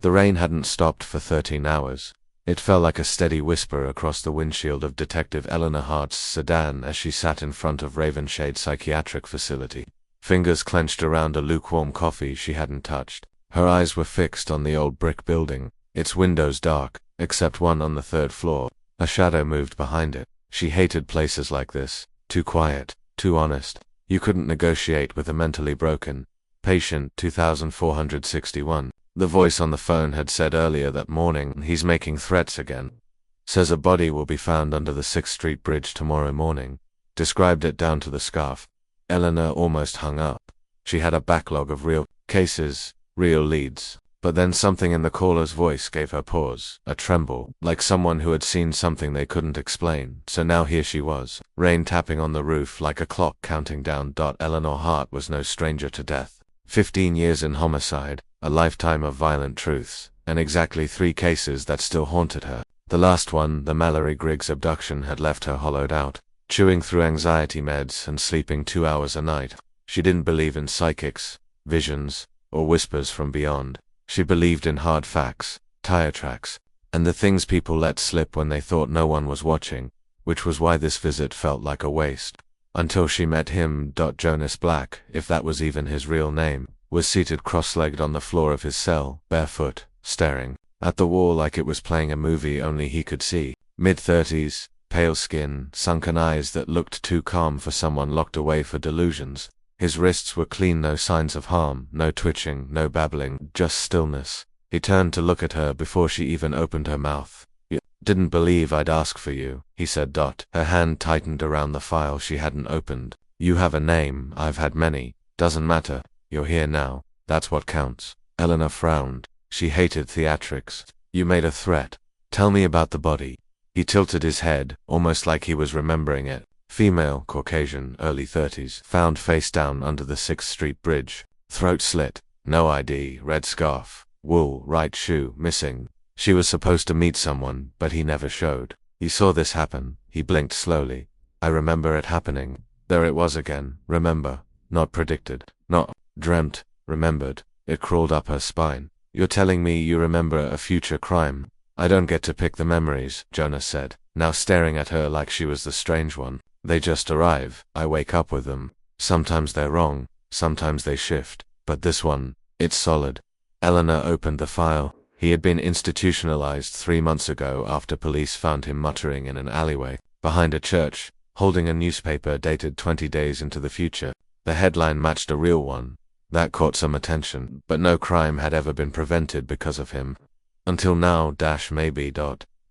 The rain hadn't stopped for 13 hours. It fell like a steady whisper across the windshield of Detective Eleanor Hart's sedan as she sat in front of Ravenshade Psychiatric Facility, fingers clenched around a lukewarm coffee she hadn't touched. Her eyes were fixed on the old brick building, its windows dark, except one on the 3rd floor. A shadow moved behind it. She hated places like this. Too quiet, too honest. You couldn't negotiate with a mentally broken patient. 2461. The voice on the phone had said earlier that morning, "He's making threats again. Says a body will be found under the 6th Street Bridge tomorrow morning." Described it down to the scarf. Eleanor almost hung up. She had a backlog of real cases, real leads. But then something in the caller's voice gave her pause, a tremble, like someone who had seen something they couldn't explain. So now here she was, rain tapping on the roof like a clock counting down. Eleanor Hart was no stranger to death. 15 years in homicide, a lifetime of violent truths, and exactly 3 cases that still haunted her. The last one, the Mallory Griggs abduction, had left her hollowed out, chewing through anxiety meds and sleeping 2 hours a night. She didn't believe in psychics, visions, or whispers from beyond. She believed in hard facts, tire tracks, and the things people let slip when they thought no one was watching, which was why this visit felt like a waste. Until she met him. Jonas Black, if that was even his real name, was seated cross-legged on the floor of his cell, barefoot, staring at the wall like it was playing a movie only he could see. Mid-30s, pale skin, sunken eyes that looked too calm for someone locked away for delusions. His wrists were clean, no signs of harm, no twitching, no babbling, just stillness. He turned to look at her before she even opened her mouth. "You didn't believe I'd ask for you," he said. Her hand tightened around the file she hadn't opened. "You have a name, I've had many. Doesn't matter. You're here now. That's what counts." Eleanor frowned. She hated theatrics. "You made a threat. Tell me about the body." He tilted his head, almost like he was remembering it. Female, Caucasian, early 30s, found face down under the 6th Street Bridge. Throat slit, no ID, red scarf, wool, right shoe, missing. She was supposed to meet someone, but he never showed. "You saw this happen." He blinked slowly. "I remember it happening. There it was again. Remember. Not predicted. Not dreamt. Remembered." It crawled up her spine. "You're telling me you remember a future crime?" "I don't get to pick the memories," Jonas said, now staring at her like she was the strange one. "They just arrive. I wake up with them. Sometimes they're wrong, sometimes they shift. But this one, it's solid." Eleanor opened the file. He had been institutionalized 3 months ago after police found him muttering in an alleyway behind a church, holding a newspaper dated 20 days into the future. The headline matched a real one. That caught some attention, but no crime had ever been prevented because of him. Until now. Maybe.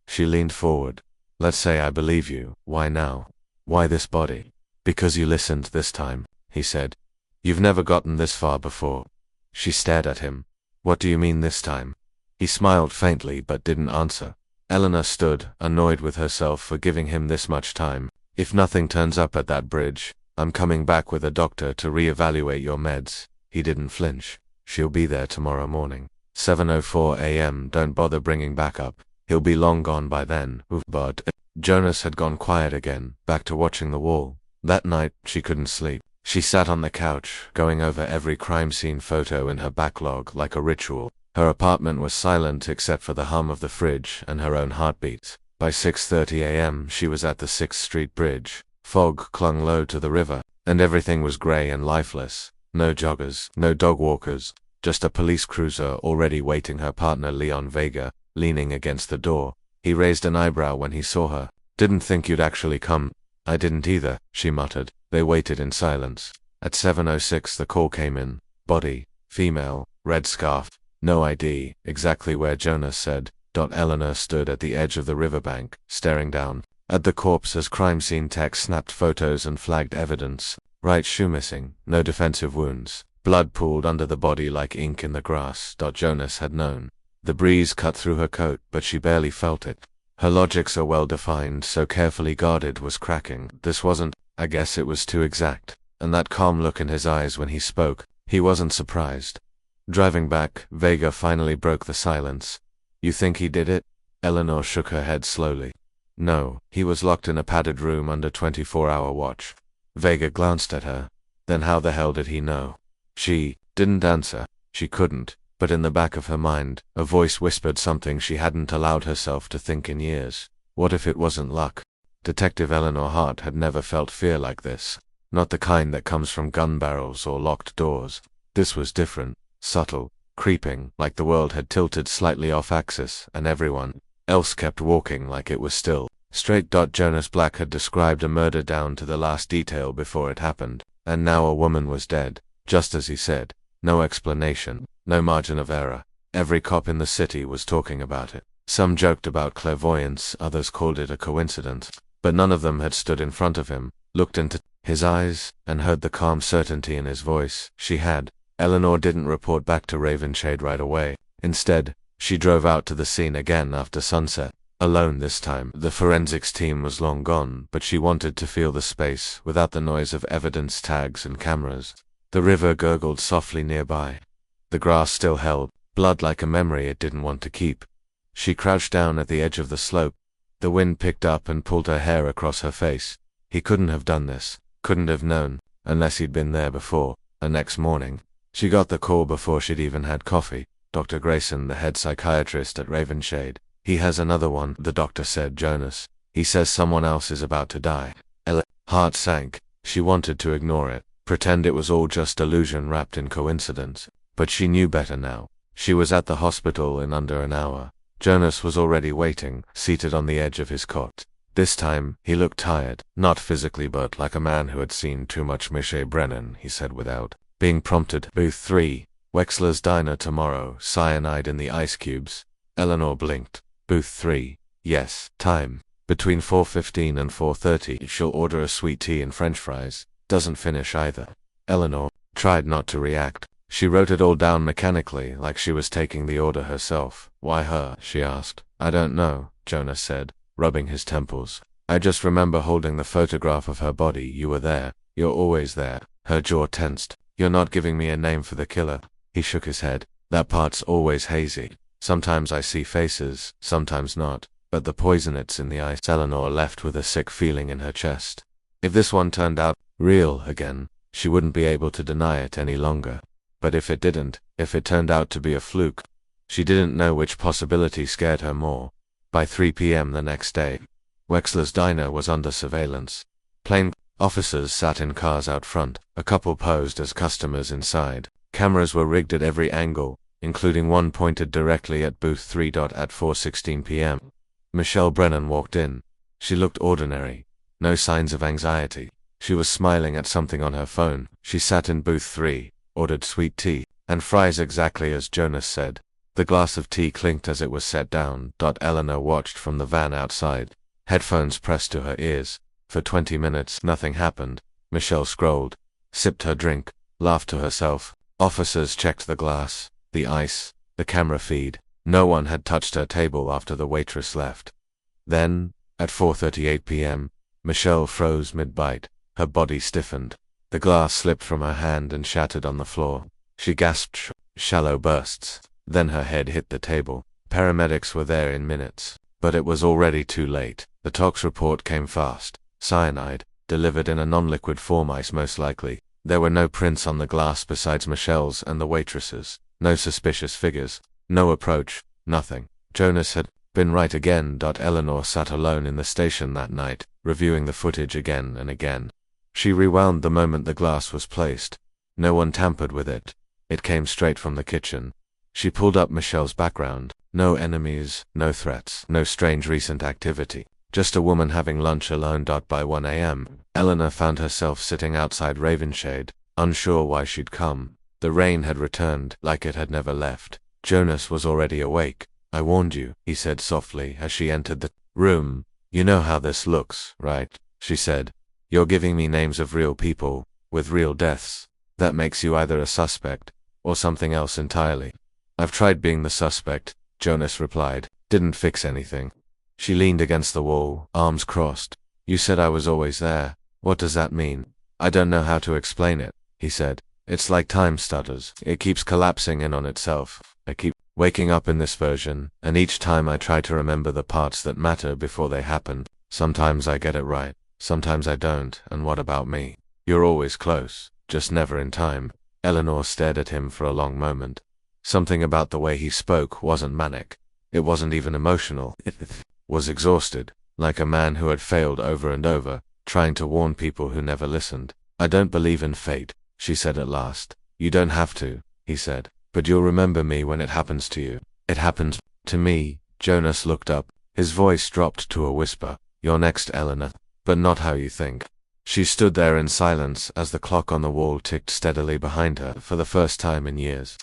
She leaned forward. "Let's say I believe you. Why now? Why this body?" "Because you listened this time," he said. "You've never gotten this far before." She stared at him. "What do you mean this time?" He smiled faintly but didn't answer. Eleanor stood, annoyed with herself for giving him this much time. "If nothing turns up at that bridge, I'm coming back with a doctor to re-evaluate your meds." He didn't flinch. "She'll be there tomorrow morning. 7:04 a.m. Don't bother bringing backup. He'll be long gone by then." But Jonas had gone quiet again, back to watching the wall. That night, she couldn't sleep. She sat on the couch, going over every crime scene photo in her backlog like a ritual. Her apartment was silent except for the hum of the fridge and her own heartbeats. By 6:30 a.m., she was at the 6th Street Bridge. Fog clung low to the river, and everything was gray and lifeless. No joggers, no dog walkers, just a police cruiser already waiting. Her partner Leon Vega, leaning against the door. He raised an eyebrow when he saw her. "Didn't think you'd actually come." "I didn't either," she muttered. They waited in silence. At 7:06 the call came in. Body, female, red scarf, no ID, exactly where Jonas said. Eleanor stood at the edge of the riverbank, staring down at the corpse as crime scene tech snapped photos and flagged evidence. Right shoe missing, no defensive wounds. Blood pooled under the body like ink in the grass. Jonas had known. The breeze cut through her coat, but she barely felt it. Her logic, so well defined, so carefully guarded, was cracking. This wasn't, I guess it was too exact. And that calm look in his eyes when he spoke, he wasn't surprised. Driving back, Vega finally broke the silence. "You think he did it?" Eleanor shook her head slowly. "No, he was locked in a padded room under 24-hour watch." Vega glanced at her. "Then how the hell did he know?" She didn't answer. She couldn't. But in the back of her mind, a voice whispered something she hadn't allowed herself to think in years. What if it wasn't luck? Detective Eleanor Hart had never felt fear like this. Not the kind that comes from gun barrels or locked doors. This was different, subtle, creeping, like the world had tilted slightly off axis, and everyone else kept walking like it was still straight. Jonas Black had described a murder down to the last detail before it happened, and now a woman was dead, just as he said. No explanation, no margin of error. Every cop in the city was talking about it. Some joked about clairvoyance, others called it a coincidence, but none of them had stood in front of him, looked into his eyes, and heard the calm certainty in his voice. She had. Eleanor didn't report back to Ravenshade right away. Instead, she drove out to the scene again after sunset. Alone this time. The forensics team was long gone, but she wanted to feel the space without the noise of evidence tags and cameras. The river gurgled softly nearby. The grass still held blood like a memory it didn't want to keep. She crouched down at the edge of the slope. The wind picked up and pulled her hair across her face. He couldn't have done this, couldn't have known, unless he'd been there before. The next morning, she got the call before she'd even had coffee. Dr. Grayson, the head psychiatrist at Ravenshade. He has another one, the doctor said. Jonas. He says someone else is about to die. Heart sank. She wanted to ignore it, pretend it was all just illusion wrapped in coincidence. But she knew better now. She was at the hospital in under an hour. Jonas was already waiting, seated on the edge of his cot. This time, he looked tired, not physically but like a man who had seen too much Miche Brennan, he said without being prompted. Booth 3, Wexler's Diner tomorrow, cyanide in the ice cubes. Eleanor blinked. Booth 3, yes, time. Between 4:15 and 4:30, she'll order a sweet tea and french fries. Doesn't finish either. Eleanor tried not to react. She wrote it all down mechanically, like she was taking the order herself. Why her? She asked. I don't know, Jonas said, rubbing his temples. I just remember holding the photograph of her body. You were there. You're always there. Her jaw tensed. You're not giving me a name for the killer. He shook his head. That part's always hazy. Sometimes I see faces, sometimes not. But the poison, it's in the ice. Eleanor left with a sick feeling in her chest. If this one turned out real again, she wouldn't be able to deny it any longer. But if it didn't, if it turned out to be a fluke, she didn't know which possibility scared her more. By 3 p.m. the next day, Wexler's Diner was under surveillance. Plain officers sat in cars out front, a couple posed as customers inside. Cameras were rigged at every angle, including one pointed directly at Booth 3. At 4:16 p.m., Michelle Brennan walked in. She looked ordinary. No signs of anxiety. She was smiling at something on her phone. She sat in Booth 3, ordered sweet tea and fries exactly as Jonas said. The glass of tea clinked as it was set down. Eleanor watched from the van outside, headphones pressed to her ears. For 20 minutes, nothing happened. Michelle scrolled, sipped her drink, laughed to herself. Officers checked the glass, the ice, the camera feed. No one had touched her table after the waitress left. Then, at 4:38 p.m., Michelle froze mid-bite. Her body stiffened. The glass slipped from her hand and shattered on the floor. She gasped shallow bursts. Then her head hit the table. Paramedics were there in minutes. But it was already too late. The tox report came fast. Cyanide, delivered in a non-liquid form, ice most likely. There were no prints on the glass besides Michelle's and the waitress's. No suspicious figures. No approach. Nothing. Jonas had been right again. Eleanor sat alone in the station that night, reviewing the footage again and again. She rewound the moment the glass was placed. No one tampered with it. It came straight from the kitchen. She pulled up Michelle's background. No enemies, no threats, no strange recent activity. Just a woman having lunch alone. By 1 a.m., Eleanor found herself sitting outside Ravenshade, unsure why she'd come. The rain had returned, like it had never left. Jonas was already awake. I warned you, he said softly as she entered the room. You know how this looks, right? She said. You're giving me names of real people, with real deaths. That makes you either a suspect, or something else entirely. I've tried being the suspect, Jonas replied. Didn't fix anything. She leaned against the wall, arms crossed. You said I was always there. What does that mean? I don't know how to explain it, he said. It's like time stutters. It keeps collapsing in on itself. I keep waking up in this version, and each time I try to remember the parts that matter before they happen. Sometimes I get it right, sometimes I don't. And what about me? You're always close, just never in time. Eleanor stared at him for a long moment. Something about the way he spoke wasn't manic. It wasn't even emotional. It was exhausted, like a man who had failed over and over, trying to warn people who never listened. "I don't believe in fate," she said at last. "You don't have to," he said. "But you'll remember me when it happens to you." "It happened to me." Jonas looked up. His voice dropped to a whisper. "You're next, Eleanor. But not how you think." She stood there in silence as the clock on the wall ticked steadily behind her for the first time in years.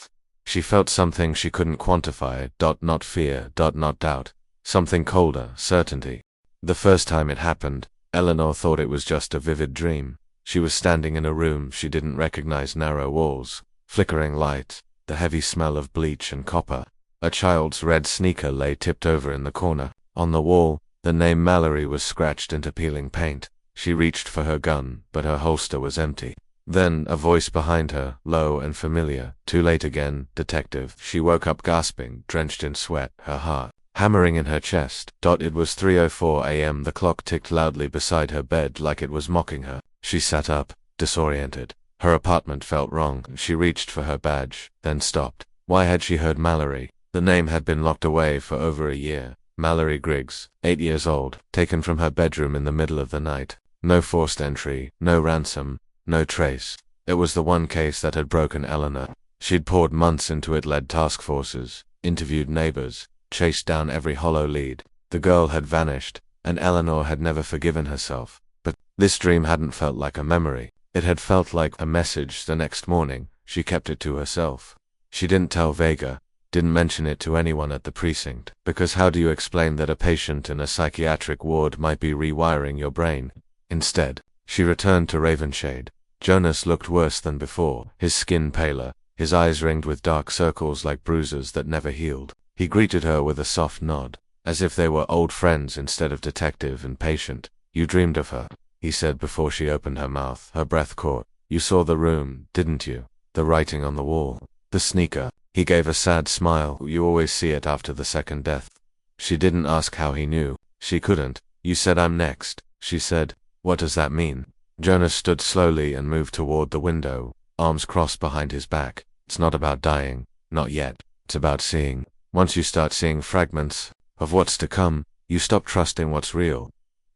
She felt something she couldn't quantify, not fear, not doubt. Something colder, certainty. The first time it happened, Eleanor thought it was just a vivid dream. She was standing in a room she didn't recognize, narrow walls, flickering light, the heavy smell of bleach and copper. A child's red sneaker lay tipped over in the corner. On the wall, the name Mallory was scratched into peeling paint. She reached for her gun, but her holster was empty. Then, a voice behind her, low and familiar. "Too late again, detective." She woke up gasping, drenched in sweat, her heart hammering in her chest. It was 3:04 a.m. The clock ticked loudly beside her bed like it was mocking her. She sat up, disoriented. Her apartment felt wrong. She reached for her badge, then stopped. Why had she heard Mallory? The name had been locked away for over a year. Mallory Griggs, 8 years old, taken from her bedroom in the middle of the night. No forced entry, no ransom, no trace. It was the one case that had broken Eleanor. She'd poured months into it, led task forces, interviewed neighbors, chased down every hollow lead. The girl had vanished, and Eleanor had never forgiven herself. But this dream hadn't felt like a memory. It had felt like a message. The next morning, she kept it to herself. She didn't tell Vega, didn't mention it to anyone at the precinct, because how do you explain that a patient in a psychiatric ward might be rewiring your brain? Instead, she returned to Ravenshade. Jonas looked worse than before, his skin paler, his eyes ringed with dark circles like bruises that never healed. He greeted her with a soft nod, as if they were old friends instead of detective and patient. "You dreamed of her," he said before she opened her mouth. Her breath caught. "You saw the room, didn't you? The writing on the wall. The sneaker." He gave a sad smile. "You always see it after the second death." She didn't ask how he knew. She couldn't. "You said I'm next," she said. "What does that mean?" Jonas stood slowly and moved toward the window, arms crossed behind his back. "It's not about dying. Not yet. It's about seeing. Once you start seeing fragments of what's to come, you stop trusting what's real.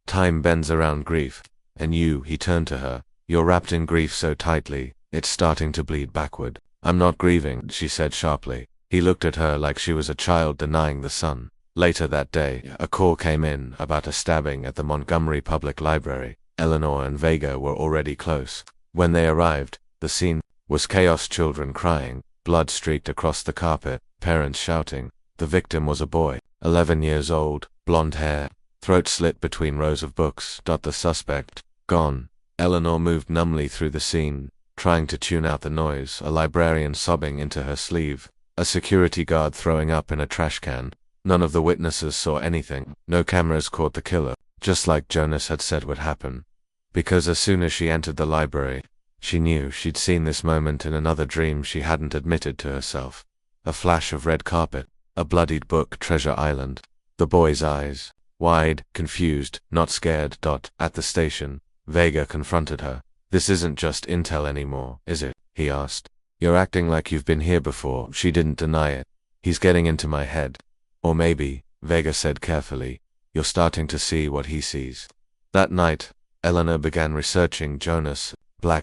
Time bends around grief. And you," he turned to her, "you're wrapped in grief so tightly, it's starting to bleed backward." "I'm not grieving," she said sharply. He looked at her like she was a child denying the sun. Later that day, a call came in about a stabbing at the Montgomery Public Library. Eleanor and Vega were already close. When they arrived, the scene was chaos, children crying, blood streaked across the carpet, parents shouting. The victim was a boy, 11 years old, blonde hair, throat slit between rows of books. The suspect, gone. Eleanor moved numbly through the scene, trying to tune out the noise, a librarian sobbing into her sleeve, a security guard throwing up in a trash can. None of the witnesses saw anything. No cameras caught the killer, just like Jonas had said would happen. Because as soon as she entered the library, she knew she'd seen this moment in another dream she hadn't admitted to herself. A flash of red carpet, a bloodied book, Treasure Island. The boy's eyes, wide, confused, not scared. At the station, Vega confronted her. "This isn't just intel anymore, is it?" he asked. "You're acting like you've been here before." She didn't deny it. "He's getting into my head." "Or maybe," Vega said carefully, "you're starting to see what he sees." That night, Eleanor began researching Jonas.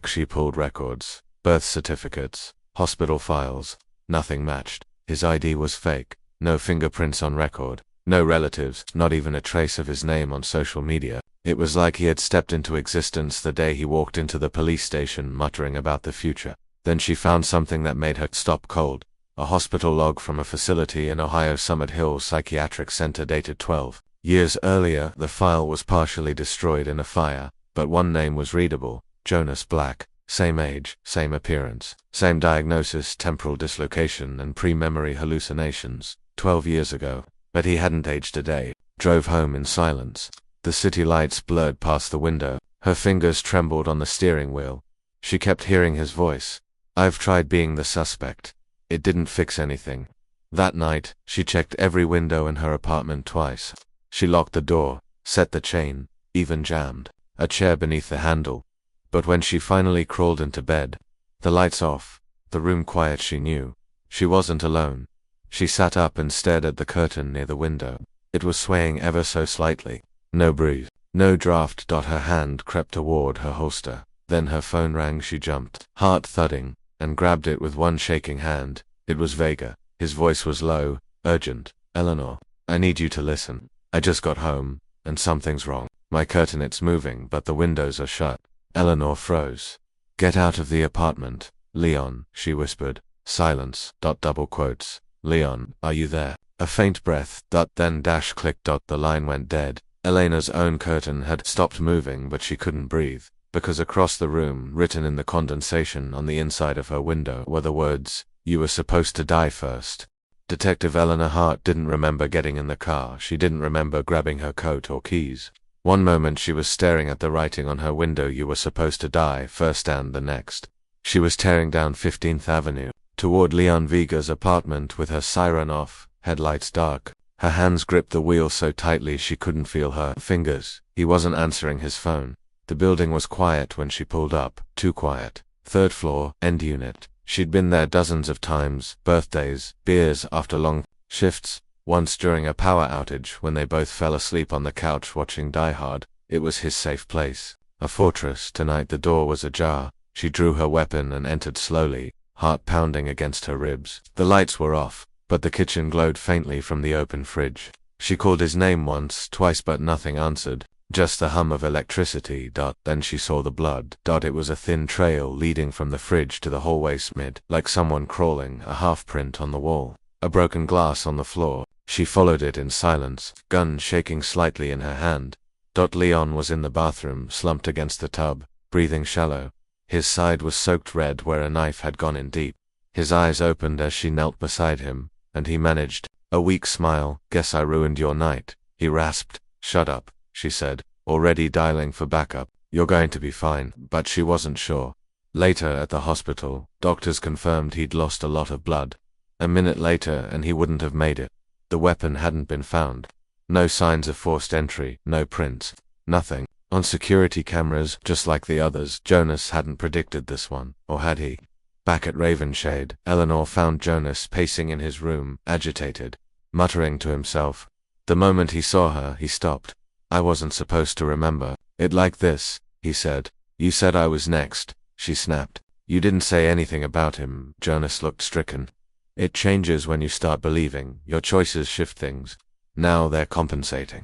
She pulled records, birth certificates, hospital files. Nothing matched. His ID was fake. No fingerprints on record. No relatives, not even a trace of his name on social media. It was like he had stepped into existence the day he walked into the police station muttering about the future. Then she found something that made her stop cold. A hospital log from a facility in Ohio's Summit Hill Psychiatric Center dated 12 years earlier. The file was partially destroyed in a fire, but one name was readable, Jonas Black. Same age, same appearance, same diagnosis, temporal dislocation and pre-memory hallucinations. 12 years ago. But he hadn't aged a day. Drove home in silence. The city lights blurred past the window. Her fingers trembled on the steering wheel. She kept hearing his voice. "I've tried being the suspect. It didn't fix anything." That night, she checked every window in her apartment twice. She locked the door, set the chain, even jammed a chair beneath the handle. But when she finally crawled into bed, the lights off, the room quiet, she knew She wasn't alone. She sat up and stared at the curtain near the window. It was swaying ever so slightly. No breeze. No draft. Her hand crept toward her holster. Then her phone rang. She jumped, heart thudding, and grabbed it with one shaking hand. It was Vega. His voice was low, urgent. Eleanor, I need you to listen. I just got home, and something's wrong. My curtain, it's moving, but the windows are shut. Eleanor froze. Get out of the apartment. Leon, she whispered. Silence. Double quotes. Leon, are you there? A faint breath. Then dash click. The line went dead. Elena's own curtain had stopped moving, but she couldn't breathe, because across the room, written in the condensation on the inside of her window, were the words, "You were supposed to die first." Detective Eleanor Hart didn't remember getting in the car. She didn't remember grabbing her coat or keys. One moment she was staring at the writing on her window, "You were supposed to die first," and the next, she was tearing down 15th Avenue, toward Leon Vega's apartment with her siren off, headlights dark. Her hands gripped the wheel so tightly she couldn't feel her fingers. He wasn't answering his phone. The building was quiet when she pulled up, too quiet. 3rd floor, end unit. She'd been there dozens of times, birthdays, beers after long shifts. Once during a power outage when they both fell asleep on the couch watching Die Hard. It was his safe place. A fortress. Tonight the door was ajar. She drew her weapon and entered slowly, heart pounding against her ribs. The lights were off, but the kitchen glowed faintly from the open fridge. She called his name once, twice, but nothing answered. Just the hum of electricity. Then she saw the blood. It was a thin trail leading from the fridge to the hallway smid, like someone crawling, a half print on the wall. A broken glass on the floor. She followed it in silence, gun shaking slightly in her hand. Leon was in the bathroom, slumped against the tub, breathing shallow. His side was soaked red where a knife had gone in deep. His eyes opened as she knelt beside him, and he managed a weak smile. "Guess I ruined your night," he rasped. "Shut up," she said, already dialing for backup. "You're going to be fine." But she wasn't sure. Later at the hospital, doctors confirmed he'd lost a lot of blood. A minute later and he wouldn't have made it. The weapon hadn't been found. No signs of forced entry, no prints, nothing. On security cameras, just like the others, Jonas hadn't predicted this one, or had he? Back at Ravenshade, Eleanor found Jonas pacing in his room, agitated, muttering to himself. The moment he saw her, he stopped. "I wasn't supposed to remember it like this," he said. "You said I was next," she snapped. "You didn't say anything about him." Jonas looked stricken. "It changes when you start believing. Your choices shift things. Now they're compensating.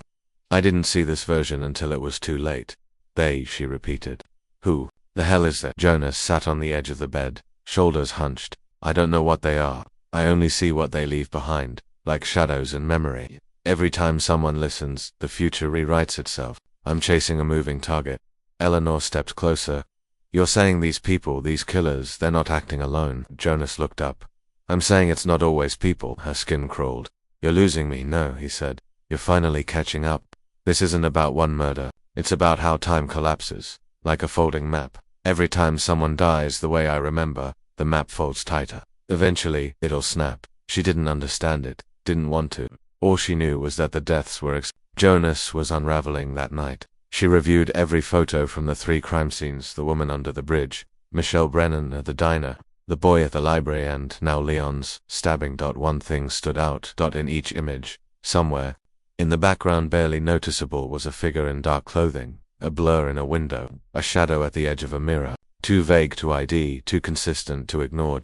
I didn't see this version until it was too late." "They," she repeated. "Who the hell is that?" Jonas sat on the edge of the bed, shoulders hunched. "I don't know what they are. I only see what they leave behind, like shadows in memory. Every time someone listens, the future rewrites itself. I'm chasing a moving target." Eleanor stepped closer. "You're saying these people, these killers, they're not acting alone." Jonas looked up. "I'm saying it's not always people." Her skin crawled. "You're losing me." "No," he said. "You're finally catching up. This isn't about one murder. It's about how time collapses, like a folding map. Every time someone dies the way I remember, the map folds tighter. Eventually, it'll snap." She didn't understand it, didn't want to. All she knew was that the deaths were Jonas was unraveling that night. She reviewed every photo from the 3 crime scenes: the woman under the bridge, Michelle Brennan at the diner, the boy at the library, and now Leon's stabbing. One thing stood out. In each image, somewhere, in the background barely noticeable, was a figure in dark clothing, a blur in a window, a shadow at the edge of a mirror. Too vague to ID, too consistent to ignore.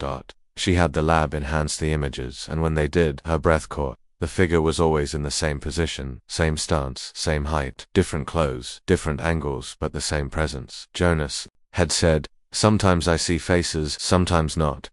She had the lab enhance the images, and when they did, her breath caught. The figure was always in the same position, same stance, same height, different clothes, different angles, but the same presence. Jonas had said, "Sometimes I see faces, sometimes not."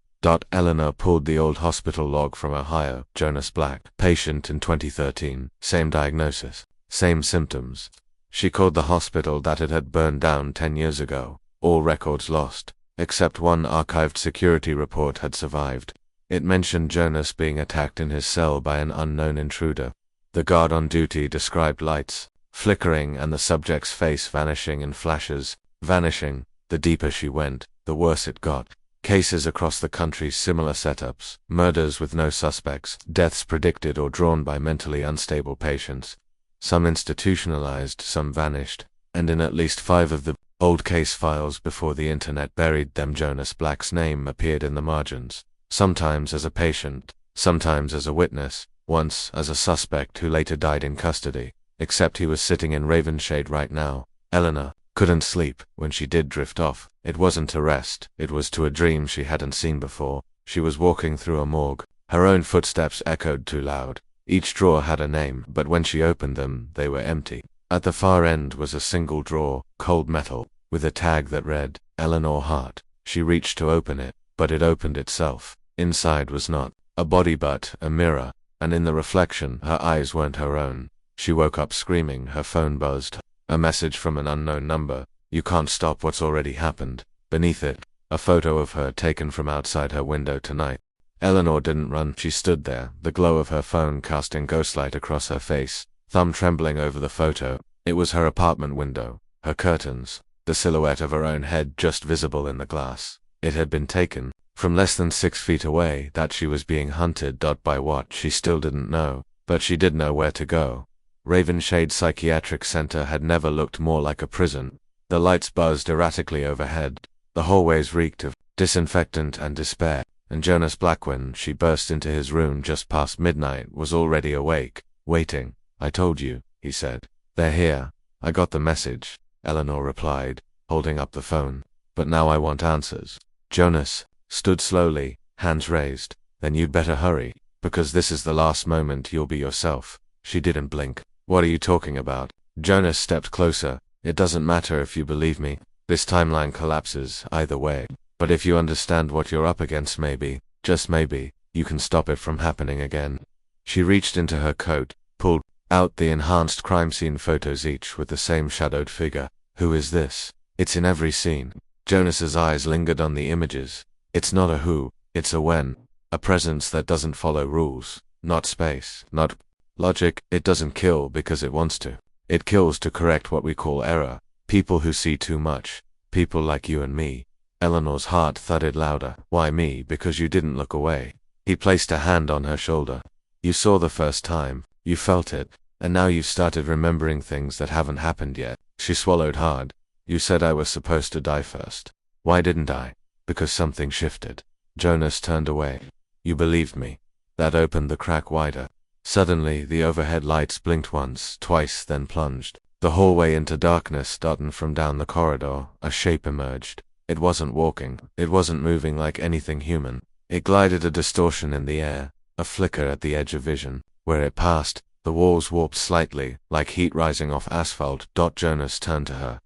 Eleanor pulled the old hospital log from Ohio. Jonas Black, patient in 2013, same diagnosis, same symptoms. She called the hospital that it had burned down 10 years ago. All records lost, except one archived security report had survived. It mentioned Jonas being attacked in his cell by an unknown intruder. The guard on duty described lights flickering and the subject's face vanishing in flashes. Vanishing. The deeper she went, the worse it got. Cases across the country, similar setups, murders with no suspects, deaths predicted or drawn by mentally unstable patients. Some institutionalized, some vanished, and in at least 5 of the old case files before the internet buried them, Jonas Black's name appeared in the margins. sometimes as a patient, sometimes as a witness, once as a suspect who later died in custody. Except he was sitting in Ravenshade right now. Eleanor couldn't sleep when she did drift off. It wasn't to rest, it was to a dream she hadn't seen before. She was walking through a morgue. Her own footsteps echoed too loud. Each drawer had a name, but when she opened them, they were empty. At the far end was a single drawer, cold metal, with a tag that read, Eleanor Hart. She reached to open it, but it opened itself. Inside was not a body but a mirror, and in the reflection, her eyes weren't her own. She woke up screaming, her phone buzzed. A message from an unknown number. You can't stop what's already happened. Beneath it, a photo of her taken from outside her window tonight. Eleanor didn't run, she stood there, the glow of her phone casting ghostlight across her face, thumb trembling over the photo. It was her apartment window, her curtains, the silhouette of her own head just visible in the glass. It had been taken from less than 6 feet away. That she was being hunted. By what, she still didn't know, but she did know where to go. Ravenshade Psychiatric Center had never looked more like a prison. The lights buzzed erratically overhead. The hallways reeked of disinfectant and despair. And Jonas Black, when she burst into his room just past midnight, was already awake, waiting. I told you, he said. They're here. I got the message, Eleanor replied, holding up the phone. But now I want answers. Jonas stood slowly, hands raised. Then you'd better hurry, because this is the last moment you'll be yourself. She didn't blink. What are you talking about? Jonas stepped closer. It doesn't matter if you believe me. This timeline collapses either way. But if you understand what you're up against, maybe, just maybe, you can stop it from happening again. She reached into her coat, pulled out the enhanced crime scene photos, each with the same shadowed figure. Who is this? It's in every scene. Jonas's eyes lingered on the images. It's not a who, it's a when. A presence that doesn't follow rules. Not space, not logic. It doesn't kill because it wants to. It kills to correct what we call error. People who see too much. People like you and me. Eleanor's heart thudded louder. Why me? Because you didn't look away. He placed a hand on her shoulder. You saw the first time. You felt it. And now you've started remembering things that haven't happened yet. She swallowed hard. You said I was supposed to die first. Why didn't I? Because something shifted. Jonas turned away. You believed me. That opened the crack wider. Suddenly, the overhead lights blinked once, twice, then plunged. The hallway into darkness, and from down the corridor, a shape emerged. It wasn't walking. It wasn't moving like anything human. It glided, a distortion in the air, a flicker at the edge of vision. Where it passed, the walls warped slightly, like heat rising off asphalt. Jonas turned to her.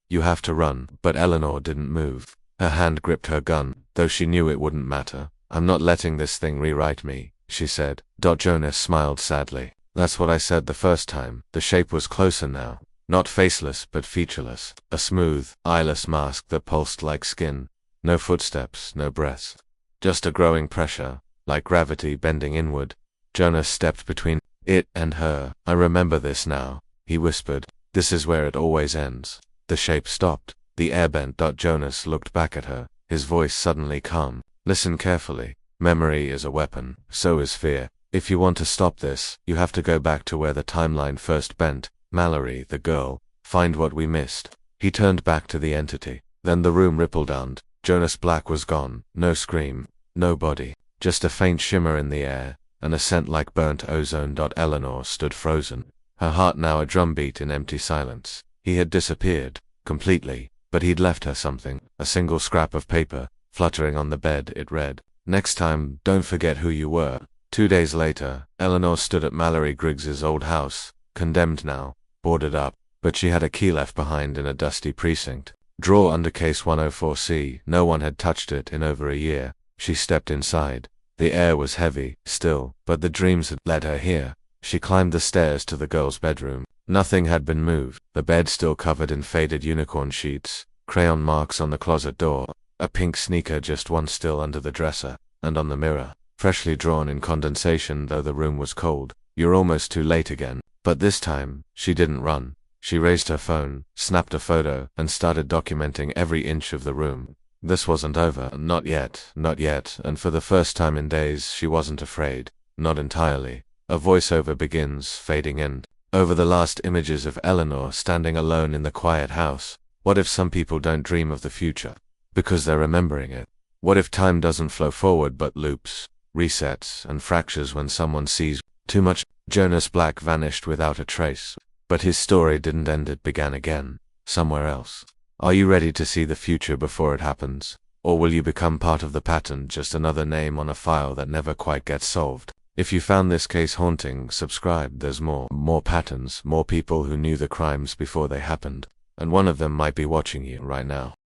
You have to run, but Eleanor didn't move. Her hand gripped her gun, though she knew it wouldn't matter. I'm not letting this thing rewrite me, she said. Jonas smiled sadly. That's what I said the first time. The shape was closer now. Not faceless, but featureless. A smooth, eyeless mask that pulsed like skin. No footsteps, no breaths. Just a growing pressure, like gravity bending inward. Jonas stepped between it and her. I remember this now, he whispered. This is where it always ends. The shape stopped. The air bent. Jonas looked back at her, his voice suddenly calm. Listen carefully. Memory is a weapon, so is fear. If you want to stop this, you have to go back to where the timeline first bent. Mallory, the girl. Find what we missed. He turned back to the entity. Then the room rippled and Jonas Black was gone. No scream, no body. Just a faint shimmer in the air, and a scent like burnt ozone. Eleanor stood frozen. Her heart now a drumbeat in empty silence. He had disappeared. Completely. But he'd left her something. A single scrap of paper. Fluttering on the bed, it read, "Next time, don't forget who you were." 2 days later, Eleanor stood at Mallory Griggs's old house. Condemned now. Boarded up. But she had a key left behind in a dusty precinct. Drawer under case 104C. No one had touched it in over a year. She stepped inside. The air was heavy, still, but the dreams had led her here. She climbed the stairs to the girl's bedroom. Nothing had been moved. The bed still covered in faded unicorn sheets. Crayon marks on the closet door. A pink sneaker just one still under the dresser. And on the mirror, freshly drawn in condensation though the room was cold. You're almost too late again. But this time, she didn't run. She raised her phone, snapped a photo, and started documenting every inch of the room. This wasn't over. Not yet, not yet, and for the first time in days she wasn't afraid. Not entirely. A voiceover begins, fading in. Over the last images of Eleanor standing alone in the quiet house. What if some people don't dream of the future? Because they're remembering it. What if time doesn't flow forward but loops, resets, and fractures when someone sees too much? Jonas Black vanished without a trace. But his story didn't end, it began again, somewhere else. Are you ready to see the future before it happens? Or will you become part of the pattern, just another name on a file that never quite gets solved? If you found this case haunting, subscribe. There's more patterns, more people who knew the crimes before they happened, and one of them might be watching you right now.